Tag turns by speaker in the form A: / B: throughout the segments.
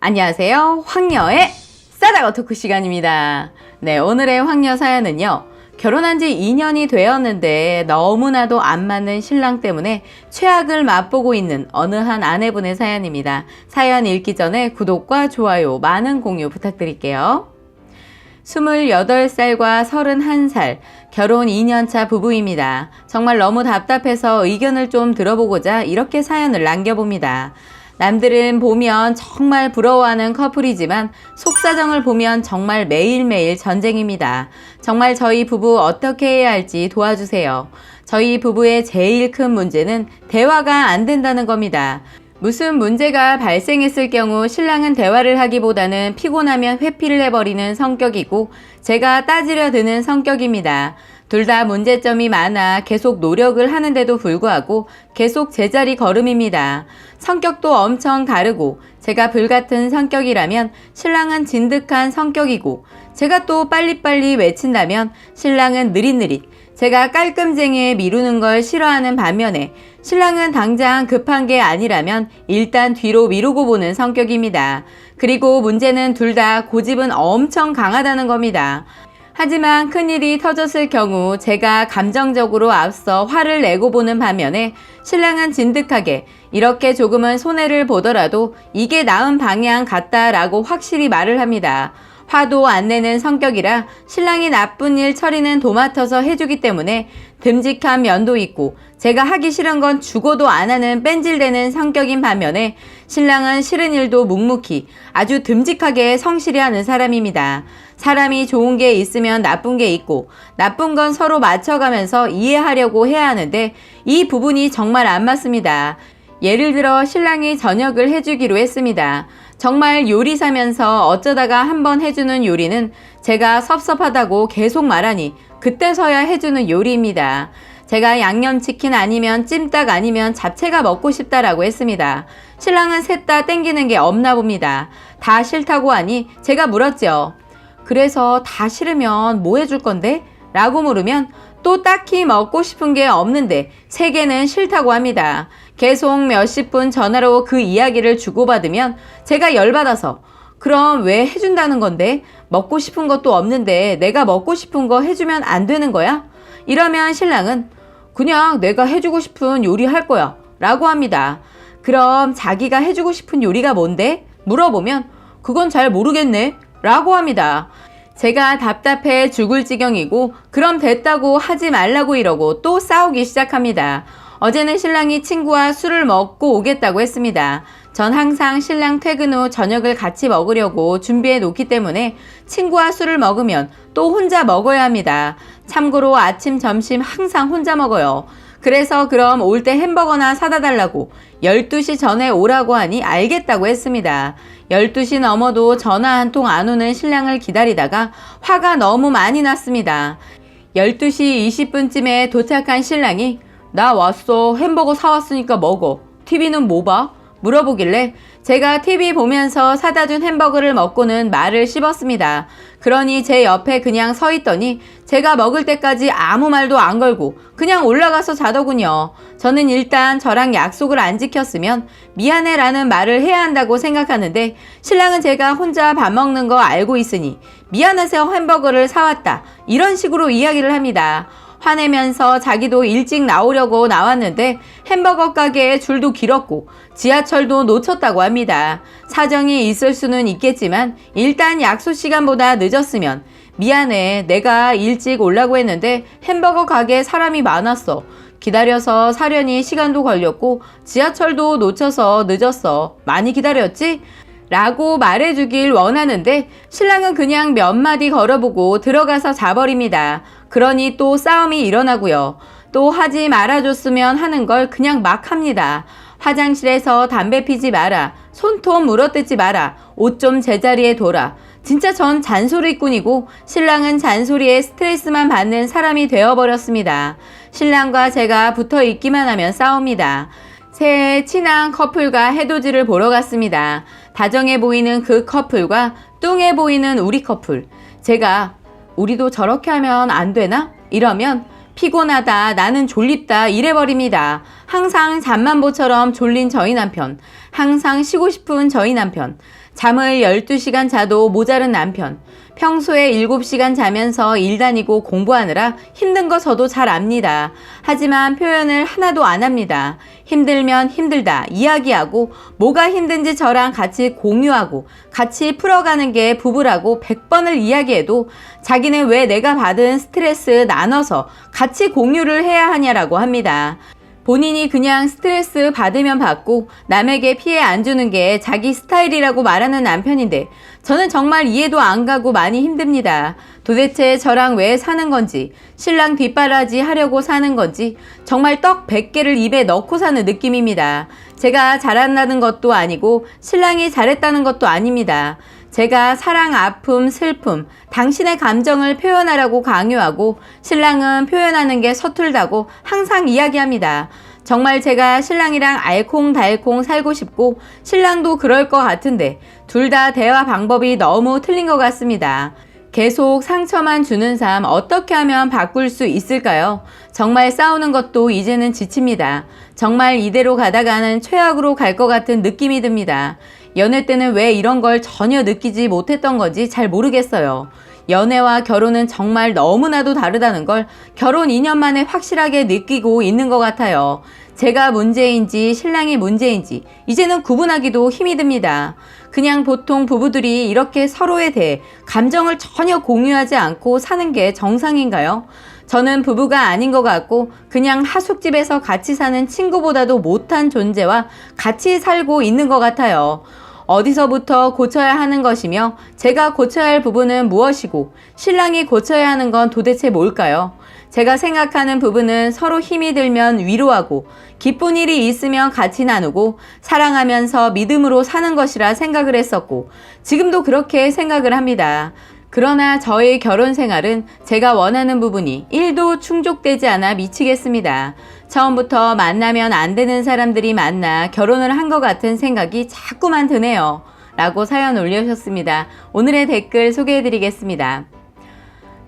A: 안녕하세요. 황녀의 싸다가 토크 시간입니다. 네, 오늘의 황녀 사연은요. 결혼한 지 2년이 되었는데 너무나도 안 맞는 신랑 때문에 최악을 맛보고 있는 어느 한 아내분의 사연입니다. 사연 읽기 전에 구독과 좋아요, 많은 공유 부탁드릴게요. 28살과 31살, 결혼 2년차 부부입니다. 정말 너무 답답해서 의견을 좀 들어보고자 이렇게 사연을 남겨봅니다. 남들은 보면 정말 부러워하는 커플이지만 속사정을 보면 정말 매일매일 전쟁입니다. 정말 저희 부부 어떻게 해야 할지 도와주세요. 저희 부부의 제일 큰 문제는 대화가 안 된다는 겁니다. 무슨 문제가 발생했을 경우 신랑은 대화를 하기보다는 피곤하면 회피를 해버리는 성격이고 제가 따지려 드는 성격입니다. 둘 다 문제점이 많아 계속 노력을 하는데도 불구하고 계속 제자리 걸음입니다. 성격도 엄청 다르고 제가 불같은 성격이라면 신랑은 진득한 성격이고 제가 또 빨리빨리 외친다면 신랑은 느릿느릿 제가 깔끔쟁이에 미루는 걸 싫어하는 반면에 신랑은 당장 급한 게 아니라면 일단 뒤로 미루고 보는 성격입니다. 그리고 문제는 둘 다 고집은 엄청 강하다는 겁니다. 하지만 큰일이 터졌을 경우 제가 감정적으로 앞서 화를 내고 보는 반면에 신랑은 진득하게 이렇게 조금은 손해를 보더라도 이게 나은 방향 같다라고 확실히 말을 합니다. 화도 안 내는 성격이라 신랑이 나쁜 일 처리는 도맡아서 해주기 때문에 듬직한 면도 있고 제가 하기 싫은 건 죽어도 안 하는 뺀질대는 성격인 반면에 신랑은 싫은 일도 묵묵히 아주 듬직하게 성실히 하는 사람입니다. 사람이 좋은 게 있으면 나쁜 게 있고 나쁜 건 서로 맞춰가면서 이해하려고 해야 하는데 이 부분이 정말 안 맞습니다. 예를 들어 신랑이 저녁을 해주기로 했습니다. 정말 요리사면서 어쩌다가 한번 해주는 요리는 제가 섭섭하다고 계속 말하니 그때서야 해주는 요리입니다. 제가 양념치킨 아니면 찜닭 아니면 잡채가 먹고 싶다라고 했습니다. 신랑은 셋 다 땡기는 게 없나 봅니다. 다 싫다고 하니 제가 물었죠. 그래서 다 싫으면 뭐 해줄 건데? 라고 물으면 또 딱히 먹고 싶은 게 없는데 세 개는 싫다고 합니다. 계속 몇십 분 전화로 그 이야기를 주고받으면 제가 열받아서 그럼 왜 해준다는 건데? 먹고 싶은 것도 없는데 내가 먹고 싶은 거 해주면 안 되는 거야? 이러면 신랑은 그냥 내가 해주고 싶은 요리 할 거야 라고 합니다. 그럼 자기가 해주고 싶은 요리가 뭔데? 물어보면 그건 잘 모르겠네 라고 합니다. 제가 답답해 죽을 지경이고 그럼 됐다고 하지 말라고 이러고 또 싸우기 시작합니다. 어제는 신랑이 친구와 술을 먹고 오겠다고 했습니다. 전 항상 신랑 퇴근 후 저녁을 같이 먹으려고 준비해 놓기 때문에 친구와 술을 먹으면 또 혼자 먹어야 합니다. 참고로 아침, 점심 항상 혼자 먹어요. 그래서 그럼 올 때 햄버거나 사다 달라고 12시 전에 오라고 하니 알겠다고 했습니다. 12시 넘어도 전화 한 통 안 오는 신랑을 기다리다가 화가 너무 많이 났습니다. 12시 20분쯤에 도착한 신랑이 나 왔어. 햄버거 사왔으니까 먹어. TV는 뭐 봐? 물어보길래 제가 TV 보면서 사다 준 햄버거를 먹고는 말을 씹었습니다. 그러니 제 옆에 그냥 서 있더니 제가 먹을 때까지 아무 말도 안 걸고 그냥 올라가서 자더군요. 저는 일단 저랑 약속을 안 지켰으면 미안해 라는 말을 해야 한다고 생각하는데 신랑은 제가 혼자 밥 먹는 거 알고 있으니 미안해서 햄버거를 사왔다 이런 식으로 이야기를 합니다. 화내면서 자기도 일찍 나오려고 나왔는데 햄버거 가게에 줄도 길었고 지하철도 놓쳤다고 합니다. 사정이 있을 수는 있겠지만 일단 약속 시간보다 늦었으면 미안해 내가 일찍 오려고 했는데 햄버거 가게에 사람이 많았어. 기다려서 사려니 시간도 걸렸고 지하철도 놓쳐서 늦었어. 많이 기다렸지? 라고 말해주길 원하는데 신랑은 그냥 몇 마디 걸어보고 들어가서 자버립니다. 그러니 또 싸움이 일어나고요. 또 하지 말아줬으면 하는 걸 그냥 막 합니다. 화장실에서 담배 피지 마라. 손톱 물어뜯지 마라. 옷 좀 제자리에 둬라. 진짜 전 잔소리꾼이고 신랑은 잔소리에 스트레스만 받는 사람이 되어버렸습니다. 신랑과 제가 붙어 있기만 하면 싸웁니다. 새해 친한 커플과 해돋이를 보러 갔습니다. 다정해 보이는 그 커플과 뚱해 보이는 우리 커플. 제가 우리도 저렇게 하면 안 되나? 이러면 피곤하다, 나는 졸립다 이래버립니다. 항상 잠만보처럼 졸린 저희 남편, 항상 쉬고 싶은 저희 남편, 잠을 12시간 자도 모자른 남편, 평소에 7시간 자면서 일 다니고 공부하느라 힘든 거 저도 잘 압니다. 하지만 표현을 하나도 안 합니다. 힘들면 힘들다 이야기하고 뭐가 힘든지 저랑 같이 공유하고 같이 풀어가는 게 부부라고 100번을 이야기해도 자기는 왜 내가 받은 스트레스 나눠서 같이 공유를 해야 하냐라고 합니다. 본인이 그냥 스트레스 받으면 받고 남에게 피해 안 주는 게 자기 스타일이라고 말하는 남편인데 저는 정말 이해도 안 가고 많이 힘듭니다. 도대체 저랑 왜 사는 건지, 신랑 뒷바라지 하려고 사는 건지 정말 떡 100개를 입에 넣고 사는 느낌입니다. 제가 잘한다는 것도 아니고 신랑이 잘했다는 것도 아닙니다. 제가 사랑, 아픔, 슬픔, 당신의 감정을 표현하라고 강요하고 신랑은 표현하는 게 서툴다고 항상 이야기합니다. 정말 제가 신랑이랑 알콩달콩 살고 싶고 신랑도 그럴 것 같은데 둘 다 대화 방법이 너무 틀린 것 같습니다. 계속 상처만 주는 삶 어떻게 하면 바꿀 수 있을까요? 정말 싸우는 것도 이제는 지칩니다. 정말 이대로 가다가는 최악으로 갈 것 같은 느낌이 듭니다. 연애 때는 왜 이런 걸 전혀 느끼지 못했던 건지 잘 모르겠어요. 연애와 결혼은 정말 너무나도 다르다는 걸 결혼 2년 만에 확실하게 느끼고 있는 것 같아요. 제가 문제인지 신랑이 문제인지 이제는 구분하기도 힘이 듭니다. 그냥 보통 부부들이 이렇게 서로에 대해 감정을 전혀 공유하지 않고 사는 게 정상인가요? 저는 부부가 아닌 것 같고 그냥 하숙집에서 같이 사는 친구보다도 못한 존재와 같이 살고 있는 것 같아요. 어디서부터 고쳐야 하는 것이며 제가 고쳐야 할 부분은 무엇이고 신랑이 고쳐야 하는 건 도대체 뭘까요? 제가 생각하는 부분은 서로 힘이 들면 위로하고 기쁜 일이 있으면 같이 나누고 사랑하면서 믿음으로 사는 것이라 생각을 했었고 지금도 그렇게 생각을 합니다. 그러나 저의 결혼 생활은 제가 원하는 부분이 1도 충족되지 않아 미치겠습니다. 처음부터 만나면 안 되는 사람들이 만나 결혼을 한 것 같은 생각이 자꾸만 드네요. 라고 사연 올려주셨습니다. 오늘의 댓글 소개해드리겠습니다.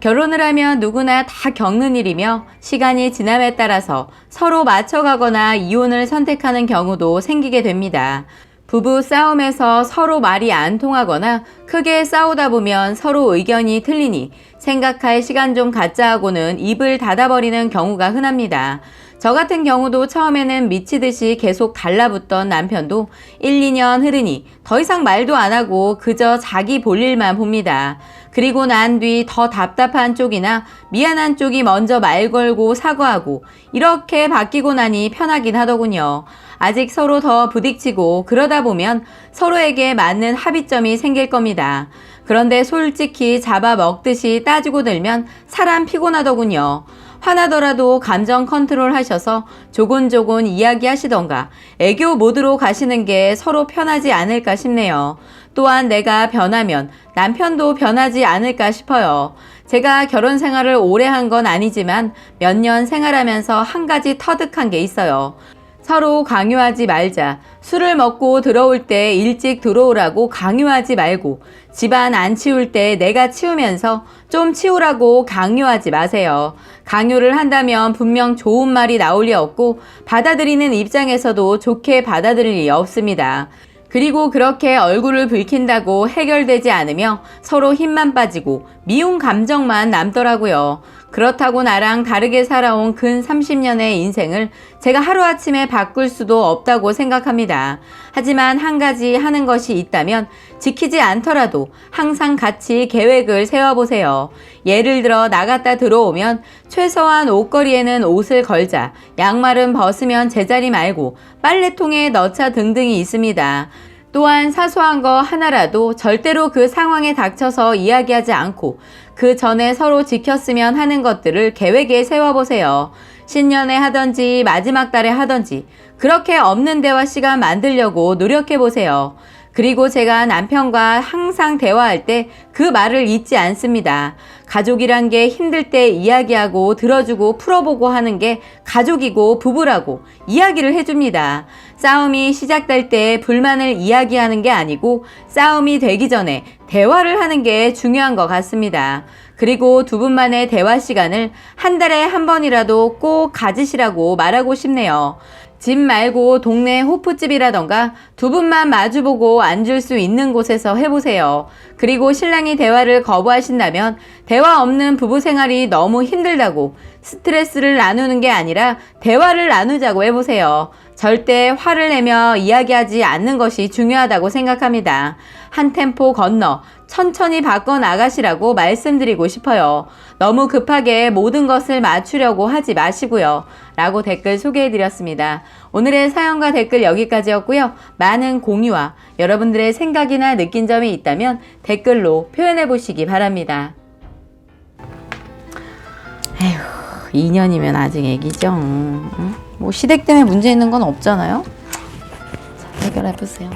A: 결혼을 하면 누구나 다 겪는 일이며 시간이 지남에 따라서 서로 맞춰가거나 이혼을 선택하는 경우도 생기게 됩니다. 부부 싸움에서 서로 말이 안 통하거나 크게 싸우다 보면 서로 의견이 틀리니 생각할 시간 좀 갖자 하고는 입을 닫아버리는 경우가 흔합니다. 저 같은 경우도 처음에는 미치듯이 계속 달라붙던 남편도 1, 2년 흐르니 더 이상 말도 안 하고 그저 자기 볼일만 봅니다. 그리고 난 뒤 더 답답한 쪽이나 미안한 쪽이 먼저 말 걸고 사과하고 이렇게 바뀌고 나니 편하긴 하더군요. 아직 서로 더 부딪히고 그러다 보면 서로에게 맞는 합의점이 생길 겁니다. 그런데 솔직히 잡아먹듯이 따지고 들면 사람 피곤하더군요. 화나더라도 감정 컨트롤 하셔서 조곤조곤 이야기하시던가 애교 모드로 가시는 게 서로 편하지 않을까 싶네요. 또한 내가 변하면 남편도 변하지 않을까 싶어요. 제가 결혼 생활을 오래 한 건 아니지만 몇 년 생활하면서 한 가지 터득한 게 있어요. 서로 강요하지 말자. 술을 먹고 들어올 때 일찍 들어오라고 강요하지 말고 집안 안 치울 때 내가 치우면서 좀 치우라고 강요하지 마세요. 강요를 한다면 분명 좋은 말이 나올 리 없고 받아들이는 입장에서도 좋게 받아들일 리 없습니다. 그리고 그렇게 얼굴을 붉힌다고 해결되지 않으며 서로 힘만 빠지고 미운 감정만 남더라고요. 그렇다고 나랑 다르게 살아온 근 30년의 인생을 제가 하루아침에 바꿀 수도 없다고 생각합니다. 하지만 한 가지 하는 것이 있다면 지키지 않더라도 항상 같이 계획을 세워보세요. 예를 들어 나갔다 들어오면 최소한 옷걸이에는 옷을 걸자, 양말은 벗으면 제자리 말고 빨래통에 넣자 등등이 있습니다. 또한 사소한 거 하나라도 절대로 그 상황에 닥쳐서 이야기하지 않고 그 전에 서로 지켰으면 하는 것들을 계획에 세워보세요. 신년에 하던지 마지막 달에 하던지 그렇게 없는 대화 시간 만들려고 노력해보세요. 그리고 제가 남편과 항상 대화할 때 그 말을 잊지 않습니다. 가족이란 게 힘들 때 이야기하고 들어주고 풀어보고 하는 게 가족이고 부부라고 이야기를 해줍니다. 싸움이 시작될 때 불만을 이야기하는 게 아니고 싸움이 되기 전에 대화를 하는 게 중요한 것 같습니다. 그리고 두 분만의 대화 시간을 한 달에 한 번이라도 꼭 가지시라고 말하고 싶네요. 집 말고 동네 호프집이라던가 두 분만 마주보고 앉을 수 있는 곳에서 해보세요. 그리고 신랑이 대화를 거부하신다면 대화 없는 부부 생활이 너무 힘들다고 스트레스를 나누는 게 아니라 대화를 나누자고 해보세요. 절대 화를 내며 이야기하지 않는 것이 중요하다고 생각합니다. 한 템포 건너 천천히 바꿔 나가시라고 말씀드리고 싶어요. 너무 급하게 모든 것을 맞추려고 하지 마시고요. 라고 댓글 소개해드렸습니다. 오늘의 사연과 댓글 여기까지였고요. 많은 공유와 여러분들의 생각이나 느낀 점이 있다면 댓글로 표현해보시기 바랍니다. 에휴, 2년이면 아직 애기죠. 뭐 시댁 때문에 문제 있는 건 없잖아요. 자, 해결해보세요.